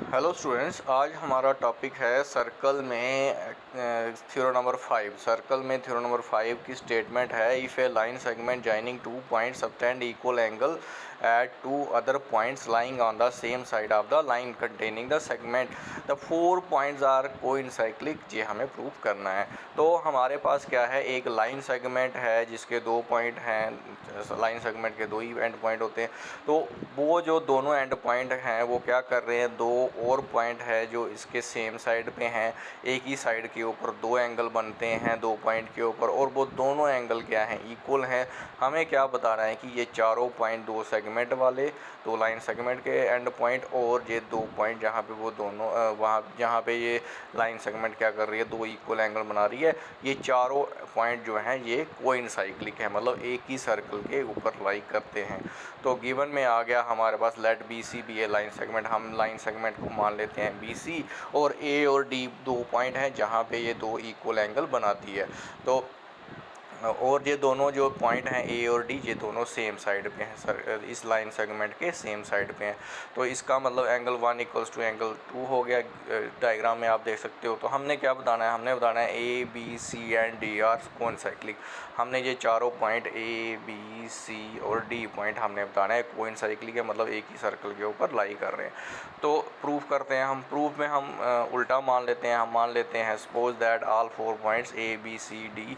Hello students, आज हमारा topic है सर्कल में थ्योरम नंबर 5। सर्कल में थ्योरम नंबर 5 की स्टेटमेंट है, if a line segment joining two points subtend equal angle at two other points lying on the same side of the line containing the segment the 4 points are concyclic. ये हमें proof करना है। तो हमारे पास क्या है, एक लाइन सेगमेंट है जिसके 2 पॉइंट हैं। लाइन सेगमेंट के 2 ही एंड पॉइंट होते हैं। तो वो जो दोनों एंड पॉइंट हैं वो क्या कर रहे हैं, 2 और पॉइंट है जो इसके सेम साइड पे हैं। एक ही साइड के ऊपर 2 एंगल बनते हैं 2 पॉइंट के ऊपर, और वो दोनों एंगल क्या हैं, इक्वल हैं। हमें क्या बता रहा है कि ये चारों पॉइंट 2 सेगमेंट वाले, 2 लाइन सेगमेंट के एंड पॉइंट, और ये 2 पॉइंट जहाँ पे वो दोनों वहाँ जहाँ पे ये लाइन सेगमेंट क्या कर रही है, 2 इक्वल एंगल बना रही है। ये चारों पॉइंट जो हैं ये कोइंसाइक्लिक है, मतलब एक ही सर्कल के ऊपर लाई करते हैं। तो गिवन में आ गया हमारे पास लेट बी सी बी ए लाइन सेगमेंट। हम लाइन सेगमेंट को मान लेते हैं बी सी, और ए और डी 2 पॉइंट हैं जहाँ पे ये 2 इक्वल एंगल बनाती है। तो और ये दोनों जो पॉइंट हैं ए और डी, ये दोनों सेम साइड पे हैं सर, इस लाइन सेगमेंट के सेम साइड पे हैं। तो इसका मतलब एंगल 1 इक्वल्स टू एंगल 2 हो गया। डायग्राम में आप देख सकते हो। तो हमने क्या बताना है, हमने बताना है A B C and D are concyclic. हमने ये चारों पॉइंट ए बी सी और डी पॉइंट हमने बताना है कोइंसाइक्लिक है, मतलब एक ही सर्कल के ऊपर लाई कर रहे हैं। तो प्रूफ करते हैं हम। प्रूफ में हम उल्टा मान लेते हैं। हम मान लेते हैं suppose that all 4 points A B C D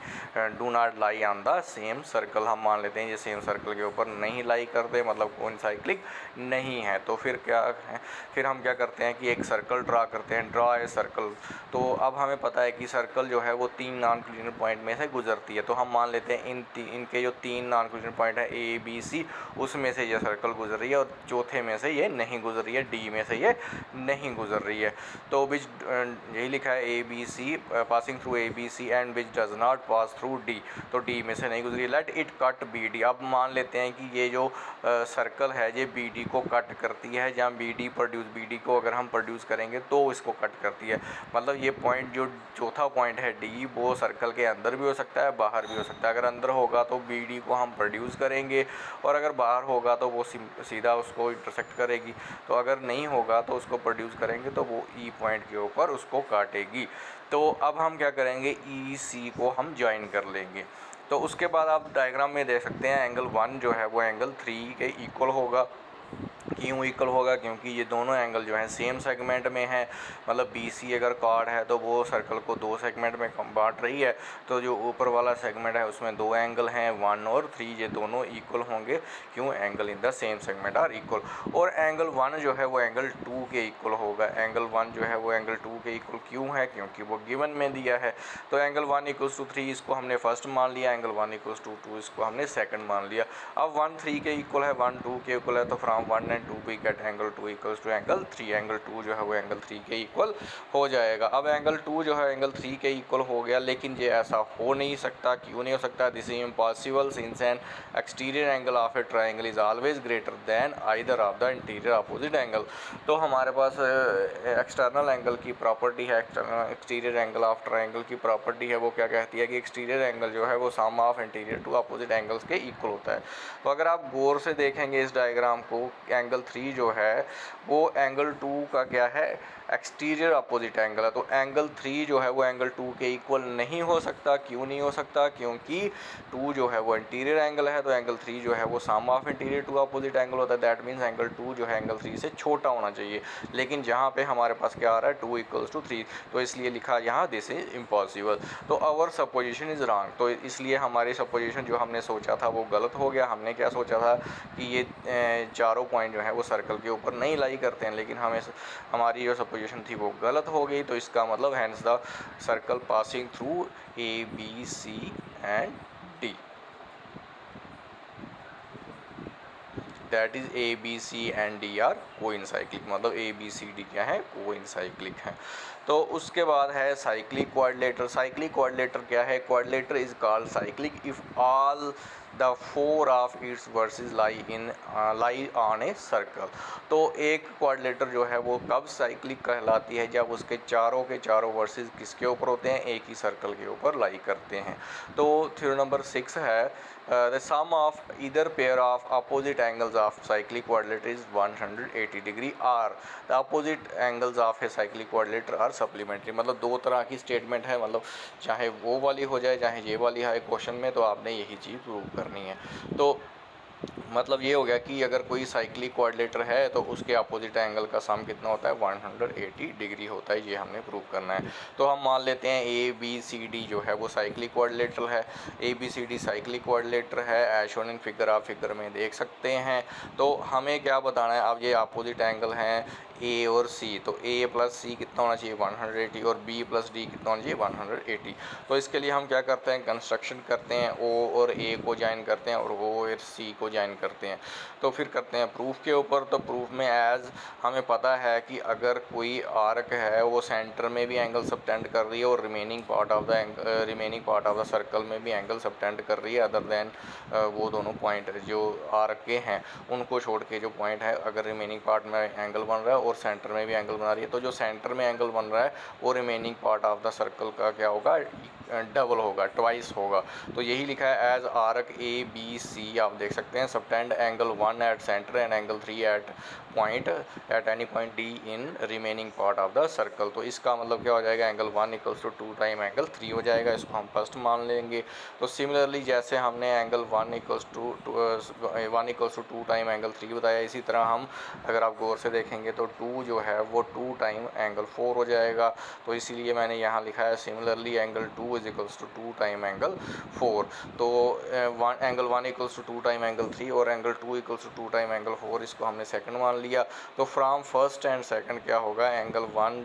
do not lie on the same circle. हम मान लेते हैं ये सेम सर्कल के ऊपर नहीं लाई करते, मतलब कोइंसाइक्लिक नहीं है। तो फिर क्या है, फिर हम क्या करते हैं कि एक सर्कल ड्रा करते हैं, ड्रा ए सर्कल। तो अब हमें पता है कि सर्कल जो है वो 3 नॉन कोलिनियर पॉइंट में से गुजरती है। तो हम मान लेते हैं इनके जो 3 नॉन कोलिनियर पॉइंट है ए बी सी, उसमें से ये सर्कल गुजर रही है, और चौथे में से ये नहीं गुजर रही है, डी में से ये नहीं गुजर रही है। तो विच यही लिखा है A B C passing through A B C and which does not pass through D. तो डी में से नहीं गुजरी। Let it cut B D. अब मान लेते हैं कि ये जो सर्कल है ये बी डी को कट करती है, जहाँ बी डी को अगर हम प्रोड्यूस करेंगे तो इसको कट करती है। मतलब ये पॉइंट जो चौथा पॉइंट है डी, वो सर्कल के अंदर भी हो सकता है, बाहर भी हो सकता है। अगर अंदर होगा तो बी डी को हम प्रोड्यूस करेंगे, और अगर बाहर होगा तो वो सीधा उसको इंटरसेक्ट करेगी। तो अगर नहीं होगा तो उसको प्रोड्यूस करेंगे तो वो ई पॉइंट के ऊपर उसको काटेगी। तो अब हम क्या करेंगे, ई सी को हम ज्वाइन कर लेंगे। तो उसके बाद आप डायग्राम में देख सकते हैं एंगल 1 जो है वो एंगल 3 के इक्वल होगा। क्यों इक्वल होगा, क्योंकि ये दोनों एंगल जो हैं सेम सेगमेंट में हैं। मतलब बी सी अगर कार्ड है तो वो सर्कल को 2 सेगमेंट में बांट रही है। तो जो ऊपर वाला सेगमेंट है उसमें 2 एंगल हैं 1 और 3, ये दोनों इक्वल होंगे। क्यों, angle in the same segment are equal. और एंगल 1 जो है वो एंगल 2 के इक्वल होगा। एंगल 1 जो है वो एंगल 2 के इक्वल क्यों है, क्योंकि वो गिवन में दिया है। तो एंगल 1 इक्वल्स टू 3 इसको हमने फर्स्ट मान लिया, एंगल 1 इक्वल्स टू 2 इसको हमने सेकंड मान लिया। अब 1 3 के इक्वल है, 1 2 के इक्वल है, तो from 1 and 2 we get angle 2 equals to angle 3। Angle 2 जो है वो एंगल 3 के इक्वल हो जाएगा। अब एंगल 2 जो है एंगल 3 के इक्वल हो गया, लेकिन ये ऐसा हो नहीं सकता। क्यों नहीं हो सकता, this is impossible since N exterior angle of A triangle is always greater than either of the interior opposite angle. तो हमारे पास एक्सटर्नल एंगल की प्रॉपर्टी है, एक्सटीरियर एंगल ऑफ ट्राइंगल की प्रॉपर्टी है। वो क्या कहती है कि एक्सटीरियर एंगल जो है वो sum of interior two opposite angles के इक्वल होता है। तो अगर आप गौर से देखेंगे इस डायग्राम को, एंगल 3 जो है वो एंगल 2 का क्या है, एक्सटीरियर अपोजिट एंगल है। तो एंगल 3 जो है वो एंगल 2 के इक्वल नहीं हो सकता। क्यों नहीं हो सकता, क्योंकि 2 जो है वो इंटीरियर एंगल है, तो एंगल 3 जो है वो sum of interior two opposite angle होता है। दैट मीन्स एंगल 2 जो है एंगल 3 से छोटा होना चाहिए। लेकिन जहाँ पे हमारे पास क्या आ रहा है, 2 इक्वल्स टू 3, तो इसलिए लिखा यहाँ दिस इज इम्पॉसिबल। तो आवर सपोजिशन इज रॉन्ग। तो इसलिए हमारी सपोजिशन जो हमने सोचा था वो गलत हो गया। हमने क्या सोचा था कि ये चारों पॉइंट जो है वो सर्कल के ऊपर नहीं लाई करते हैं, लेकिन हमारी जो सपोजिशन थी वो गलत हो गई। तो इसका मतलब hence the circle passing through A B C and D, that is A B C and D are concyclic. मतलब ए बी सी डी क्या है, कोइंसाइक्लिक है। तो उसके बाद है साइक्लिक क्वाड्रिलेटर। साइक्लिक क्वाड्रिलेटर क्या है, quadrilateral is called cyclic if all the four of its versus lie on a circle. तो एक क्वाड्रिलेटर जो है वो कब साइक्लिक कहलाती है, जब उसके चारों के चारों वर्सेस किसके ऊपर होते हैं, एक ही सर्कल के ऊपर लाई करते हैं। तो थ्योरम नंबर 6 है the sum of either pair of opposite angles of cyclic quadrilateral is 180 degree are the opposite angles of a cyclic quadrilateral are supplementary. मतलब दो तरह की स्टेटमेंट है, मतलब चाहे वो वाली हो जाए चाहे ये वाली है क्वेश्चन में, तो आपने यही चीज़ प्रूव करनी है। तो मतलब ये हो गया कि अगर कोई साइक्लिक क्वाड्रिलेटर है तो उसके अपोजिट एंगल का सम कितना होता है, 180 डिग्री होता है। ये हमने प्रूव करना है। तो हम मान लेते हैं ए बी सी डी जो है वो साइक्लिक क्वाड्रिलेटर है। A B C D cyclic quadrilateral है, एज शोन इन फिगर, आप फिगर में देख सकते हैं। तो हमें क्या बताना है, अब ये अपोजिट एंगल हैं ए और सी, तो ए प्लस सी कितना होना चाहिए, 180, और बी प्लस डी कितना होना चाहिए, 180। तो इसके लिए हम क्या करते हैं, कंस्ट्रक्शन करते हैं, ओ और ए को ज्वाइन करते हैं और ओ और सी को ज्वाइन करते हैं। तो फिर करते हैं प्रूफ के ऊपर। तो प्रूफ में एज हमें पता है कि अगर कोई आर्क है वो सेंटर में भी एंगल सबटेंड कर रही है और remaining part of the circle में भी एंगल सबटेंड कर रही है, अदर देन वो दोनों पॉइंट जो आर्क के हैं उनको छोड़ के जो पॉइंट है, अगर रिमेनिंग पार्ट में एंगल बन रहा है और सेंटर में भी एंगल बना रही है, तो जो सेंटर में एंगल बन रहा है वो remaining part of the circle का क्या होगा, डबल होगा, ट्वाइस होगा। तो यही लिखा है as arc A B C, आप देख सकते हैं, subtend angle 1 at centre and angle 3 at any point D in remaining part of the circle. तो इसका मतलब क्या हो जाएगा, angle 1 equals to 2 time angle 3 हो जाएगा। इसको हम फर्स्ट मान लेंगे। तो सिमिलरली जैसे हमने angle 1 equals to 2 time angle 3 बताया, इसी तरह हम अगर आप गौर से देखेंगे तो 2 जो है वो 2 टाइम एंगल 4 हो जाएगा। तो इसीलिए मैंने यहाँ लिखा है similarly angle 2 is equals to 2 time angle 4। तो angle 1 equals to 2 time angle 3 और angle 2 equals to 2 time angle 4, इसको हमने सेकंड मान लिया। तो फ्रॉम फर्स्ट एंड सेकंड क्या होगा, angle 1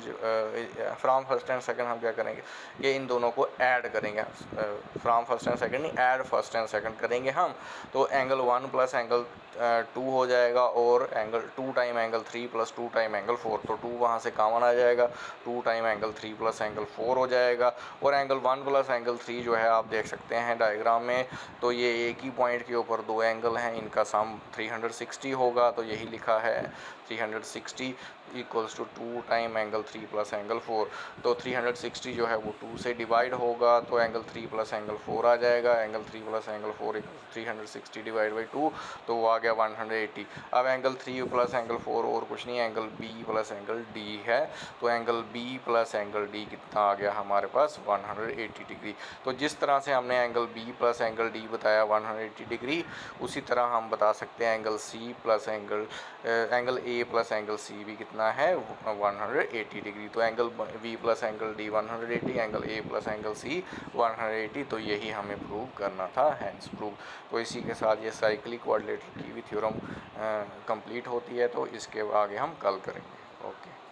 from first and second हम क्या करेंगे, ये इन दोनों को ऐड करेंगे। फ्रॉम फर्स्ट एंड सेकंड नहीं, ऐड फर्स्ट एंड सेकंड करेंगे हम। तो एंगल 1 प्लस एंगल 2 हो जाएगा और angle 2 time angle 3 plus 2 time angle 4, तो 2 वहाँ से कॉमन आ जाएगा, 2 टाइम एंगल 3 प्लस एंगल 4 हो जाएगा। और एंगल 1 प्लस एंगल 3 जो है आप देख सकते हैं डायग्राम में, तो ये एक ही पॉइंट के ऊपर दो एंगल हैं, इनका सम 360 होगा। तो यही लिखा है 360 equals to 2 time angle 3 plus angle 4। तो 360 जो है वो 2 से डिवाइड होगा, तो एंगल 3 प्लस एंगल 4 आ जाएगा। Angle 3 plus angle 4 360 divide by 2, तो वो आ गया 180। अब एंगल 3 प्लस एंगल 4 और कुछ नहीं, angle B plus angle D है। तो angle B plus angle D कितना आ गया हमारे पास, 180 डिग्री। तो जिस तरह से हमने angle B plus angle D बताया 180 डिग्री, उसी तरह हम बता सकते हैं angle C plus angle A plus angle C भी कितना है, 180 डिग्री। तो angle B plus angle D 180, angle A plus angle C 180। तो यही हमें प्रूव करना था, हैंस प्रूव। तो इसी के साथ ये साइक्लिक क्वाड्रिलेटर की भी थ्योरम कंप्लीट होती है। तो इसके आगे हम कल करेंगे। ओके।